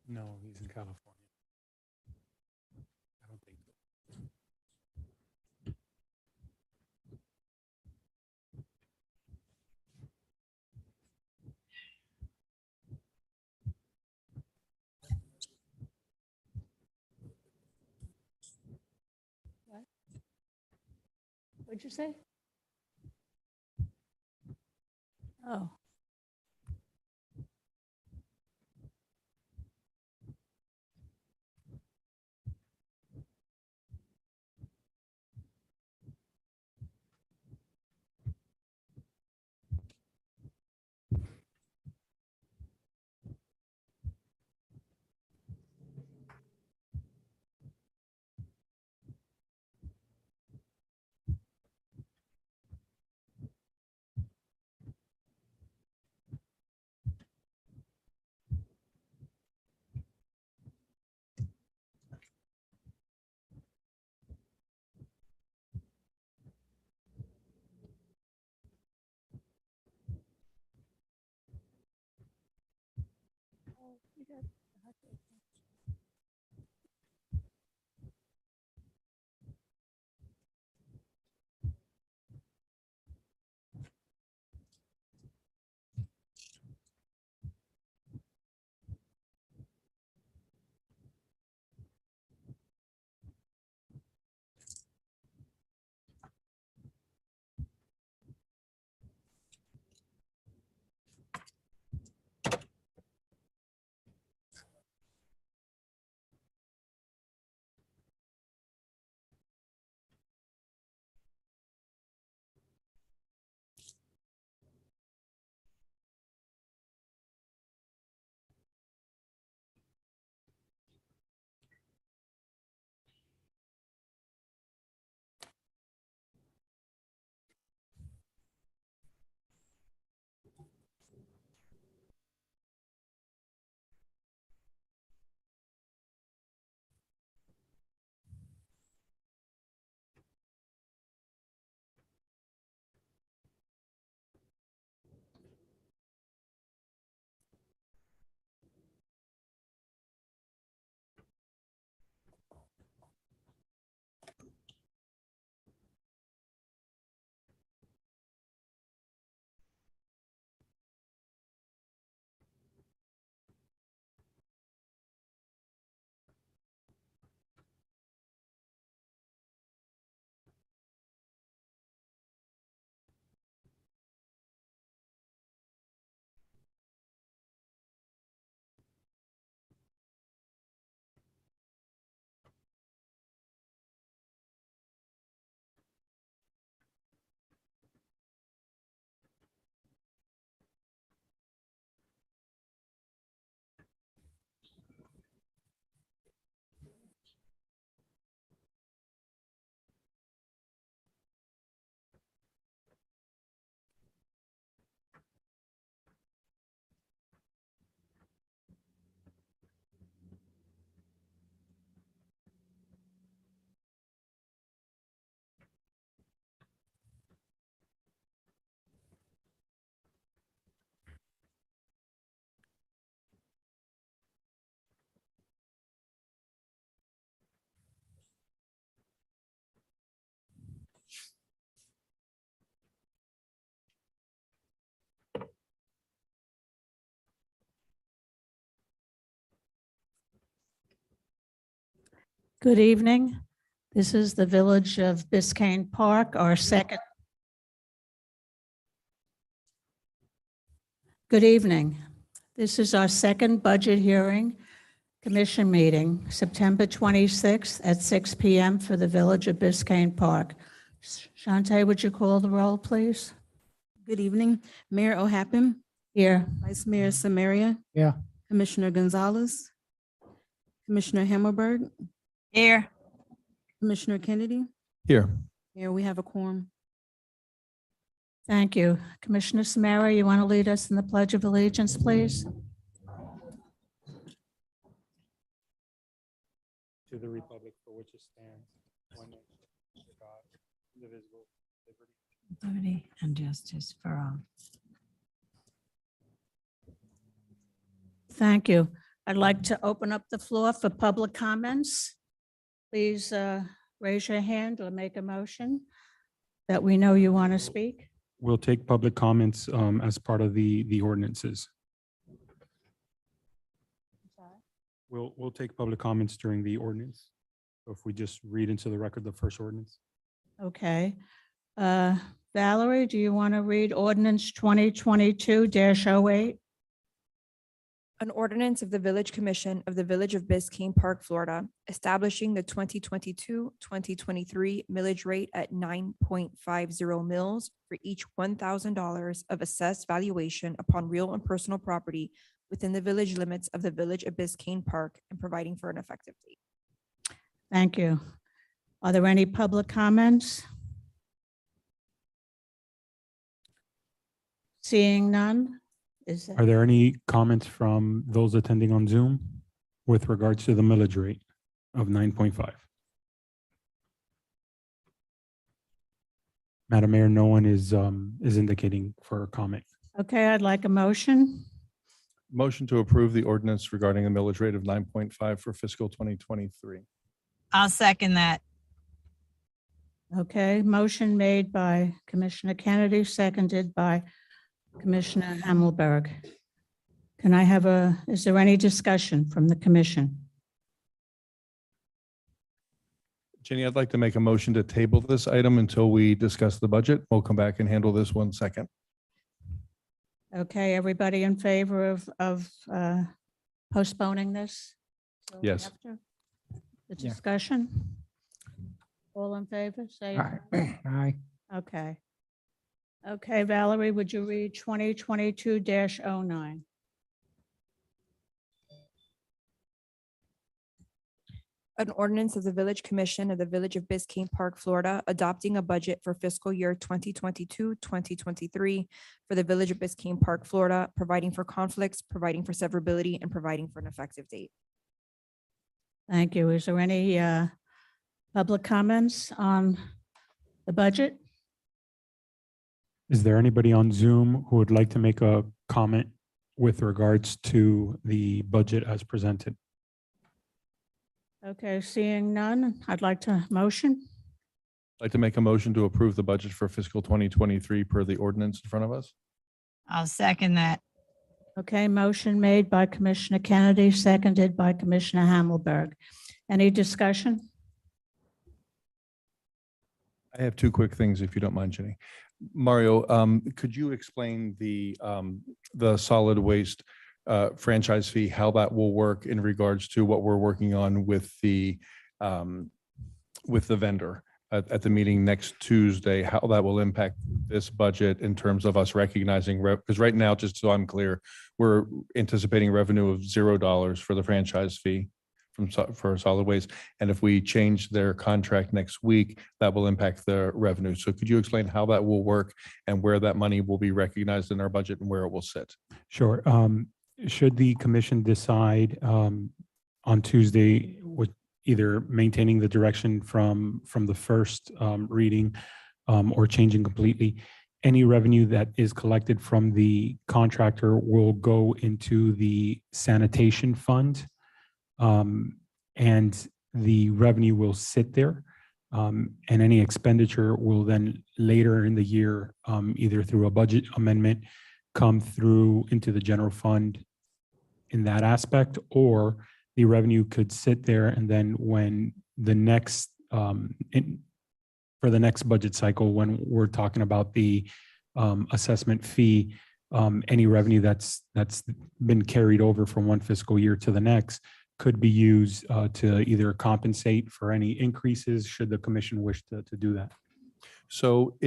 No, he's in California. I don't think so. What'd you say? Oh. Good evening. This is the Village of Biscayne Park, our second. Good evening. This is our second budget hearing commission meeting, September 26th at 6 p.m. for the Village of Biscayne Park. Shantae, would you call the roll, please? Good evening, Mayor O'Happen, Here. Vice Mayor Samaria, Yeah. Commissioner Gonzalez, Commissioner Hammerberg, Here. Commissioner Kennedy. Here. Mayor, we have a quorum. Thank you. Commissioner Samara, you want to lead us in the Pledge of Allegiance, please? To the republic for which it stands, one nation, under God, indivisible, liberty. Liberty and justice for all. Thank you. I'd like to open up the floor for public comments. Please raise your hand or make a motion that we know you want to speak. We'll take public comments as part of the ordinances. We'll take public comments during the ordinance. So if we just read into the record the first ordinance. Okay. Valerie, do you want to read ordinance 2022-08? An ordinance of the Village Commission of the Village of Biscayne Park, Florida, establishing the 2022-2023 millage rate at 9.50 mils for each $1,000 of assessed valuation upon real and personal property within the village limits of the Village of Biscayne Park and providing for an effective date. Thank you. Are there any public comments? Seeing none? Is Are that, there any comments from those attending on Zoom with regards to the millage rate of 9.5? Madam Mayor, no one is indicating for a comment. okay, I'd like a motion. Motion to approve the ordinance regarding a millage rate of 9.5 for fiscal 2023. I'll second that. Okay, motion made by Commissioner Kennedy, seconded by Commissioner Hammelberg. Can I have is there any discussion from the commission? Jenny, I'd like to make a motion to table this item until we discuss the budget. We'll come back and handle this one second. Okay, everybody in favor of postponing this? till Yes. after The discussion? All in favor, say aye. Aye. Okay. Okay, Valerie, would you read 2022-09? An ordinance of the Village Commission of the Village of Biscayne Park, Florida, adopting a budget for fiscal year 2022-2023 for the Village of Biscayne Park, Florida, providing for conflicts, providing for severability, and providing for an effective date. Thank you. Is there any public comments on the budget? Is there anybody on Zoom who would like to make a comment with regards to the budget as presented? Okay, seeing none, I'd like to motion. I'd like to make a motion to approve the budget for fiscal 2023 per the ordinance in front of us. I'll second that. Okay, motion made by Commissioner Kennedy, seconded by Commissioner Hammelberg. Any discussion? I have two quick things, if you don't mind, Jenny. Mario, could you explain the solid waste franchise fee, how that will work in regards to what we're working on with the vendor at the meeting next Tuesday, how that will impact this budget in terms of us recognizing, because right now, just so I'm clear, we're anticipating revenue of $0 for the franchise fee for solid waste. And if we change their contract next week, that will impact the revenue. So could you explain how that will work and where that money will be recognized in our budget and where it will sit? Sure. Should the commission decide on Tuesday with either maintaining the direction from the first reading or changing completely, any revenue that is collected from the contractor will go into the sanitation fund. And the revenue will sit there. And any expenditure will then later in the year, either through a budget amendment, come through into the general fund in that aspect, or the revenue could sit there and then when the next, for the next budget cycle, when we're talking about the assessment fee, any revenue that's been carried over from one fiscal year to the next could be used to either compensate for any increases should the commission wish to do that. So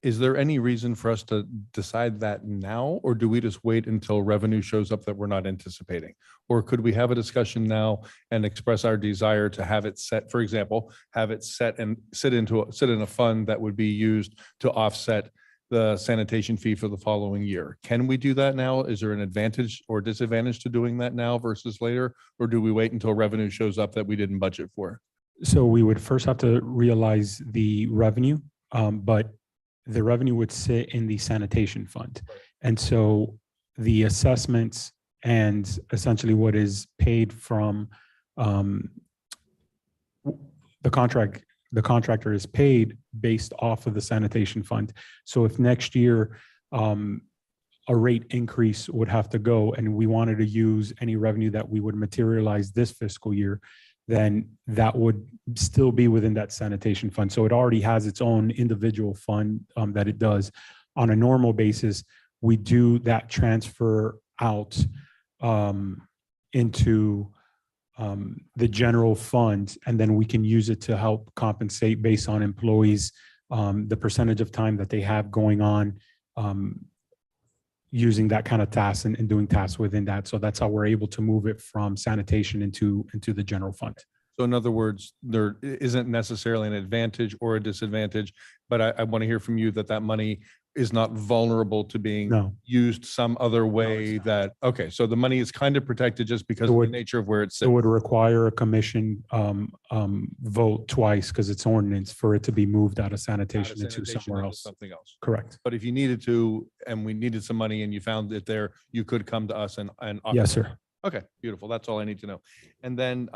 is there any reason for us to decide that now, or do we just wait until revenue shows up that we're not anticipating? Or could we have a discussion now and express our desire to have it set, for example, have it set and sit in a fund that would be used to offset the sanitation fee for the following year? Can we do that now? Is there an advantage or disadvantage to doing that now versus later? Or do we wait until revenue shows up that we didn't budget for? So we would first have to realize the revenue, but the revenue would sit in the sanitation fund. And so the assessments and essentially what is paid from the contractor is paid based off of the sanitation fund. So if next year a rate increase would have to go and we wanted to use any revenue that we would materialize this fiscal year, then that would still be within that sanitation fund. So it already has its own individual fund that it does. On a normal basis, we do that transfer out into the general fund, and then we can use it to help compensate based on employees, the percentage of time that they have going on using that kind of tasks and doing tasks within that. So that's how we're able to move it from sanitation into the general fund. So in other words, there isn't necessarily an advantage or a disadvantage, but I want to hear from you that that money is not vulnerable to being No. used some other way that, okay, so the money is kind of protected just because of the would- nature of where it's It sitting. would require a commission vote twice because it's ordinance for it to be moved out of Out of sanitation into sanitation somewhere into else. Something else. Correct. But if you needed to, and we needed some money and you found it there, you could come to us and offer Yes, that. sir. Okay, beautiful. That's all I need to know. And then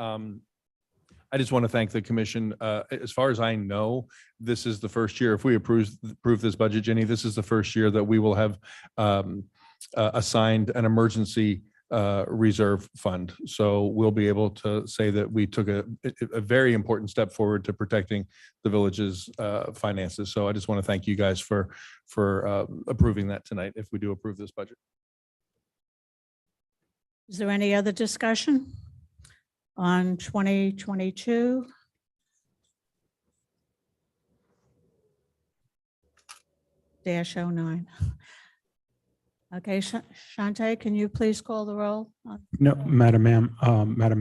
I just want to thank the commission. As far as I know, this is the first year, if we approve this budget, Jenny, this is the first year that we will have assigned an emergency reserve fund. So we'll be able to say that we took a very important step forward to protecting the village's finances. So I just want to thank you guys for approving that tonight, if we do approve this budget. Is there any other discussion on 2022? Dash 09. Okay, Shante, can you please call the roll? No, Madam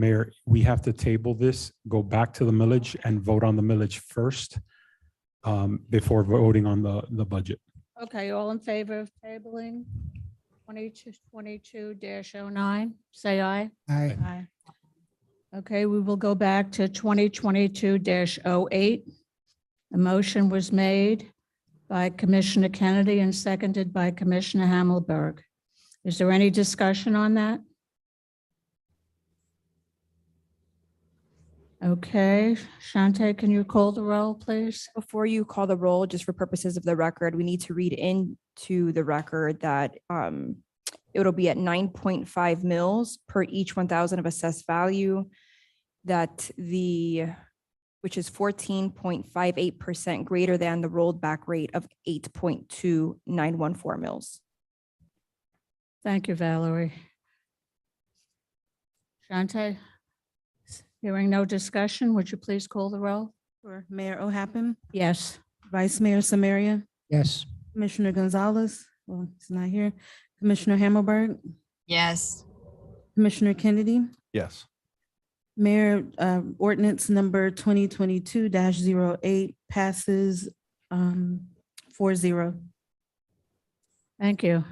Mayor, we have to table this, go back to the millage and vote on the millage first before voting on the budget. Okay, all in favor of tabling 22-09, say aye. Aye. Okay, we will go back to 2022-08. The motion was made by Commissioner Kennedy and seconded by Commissioner Hammelberg. Is there any discussion on that? Okay, Shante, can you call the roll, please? Before you call the roll, just for purposes of the record, we need to read into the record that it'll be at 9.5 mils per each 1,000 of assessed value, which is 14.58% greater than the rolled back rate of 8.2914 mils. Thank you, Valerie. Shante, hearing no discussion, would you please call the roll? For Mayor O'Happen, Yes. Vice Mayor Samaria, Yes. Commissioner Gonzalez, well, he's not here, Commissioner Hammelberg, Yes. Commissioner Kennedy, Yes. Mayor, ordinance number 2022-08 passes 4-0. Thank you.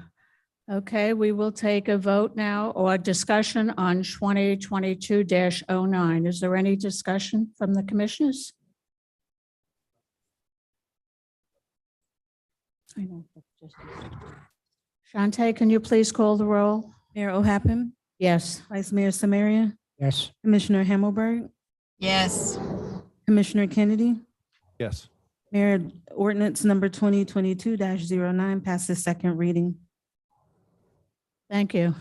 Okay, we will take a vote now or discussion on 2022-09. Is there any discussion from the commissioners? I know, but just- Shante, can you please call the roll? Mayor O'Happen, Yes. Vice Mayor Samaria, Yes. Commissioner Hammelberg, Yes. Commissioner Kennedy, Yes. Mayor, ordinance number 2022-09 passes second reading. Thank you.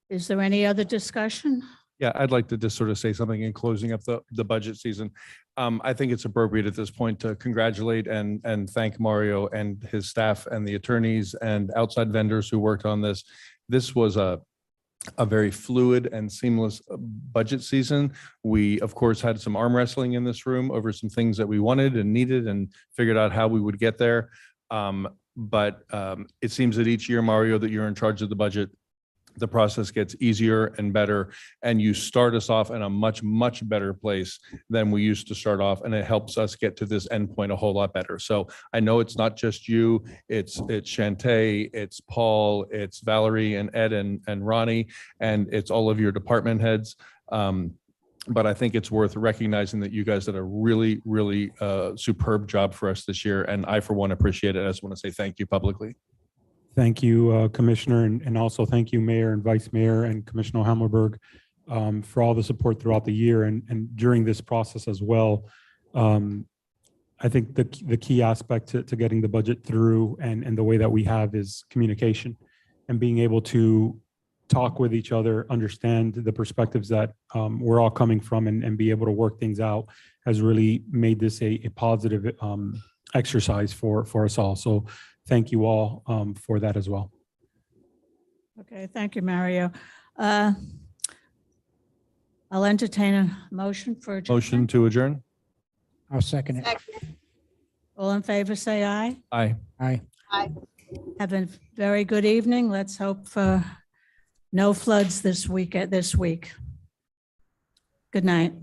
Is there any other discussion? Yeah, I'd like to just sort of say something in closing up the budget season. I think it's appropriate at this point to congratulate and thank Mario and his staff and the attorneys and outside vendors who worked on this. This was a very fluid and seamless budget season. We, of course, had some arm wrestling in this room over some things that we wanted and needed and figured out how we would get there. But it seems that each year, Mario, that you're in charge of the budget, the process gets easier and better, and you start us off in a much, much better place than we used to start off, and it helps us get to this endpoint a whole lot better. So I know it's not just you, it's Shante, it's Paul, it's Valerie and Ed and Ronnie, and it's all of your department heads. But I think it's worth recognizing that you guys did a really, really superb job for us this year, and I, for one, appreciate it. I just want to say thank you publicly. Thank you, Commissioner, and also thank you, Mayor and Vice Mayor and Commissioner Hammerberg, for all the support throughout the year and during this process as well. I think the key aspect to getting the budget through and the way that we have is communication and being able to talk with each other, understand the perspectives that we're all coming from and be able to work things out has really made this a positive exercise for us all. So thank you all for that as well. Okay, thank you, Mario. I'll entertain a motion for adjournment. Motion to adjourn? I'll second it. All in favor, say aye. Aye. Aye. Have a very good evening. Let's hope for no floods this week. Good night.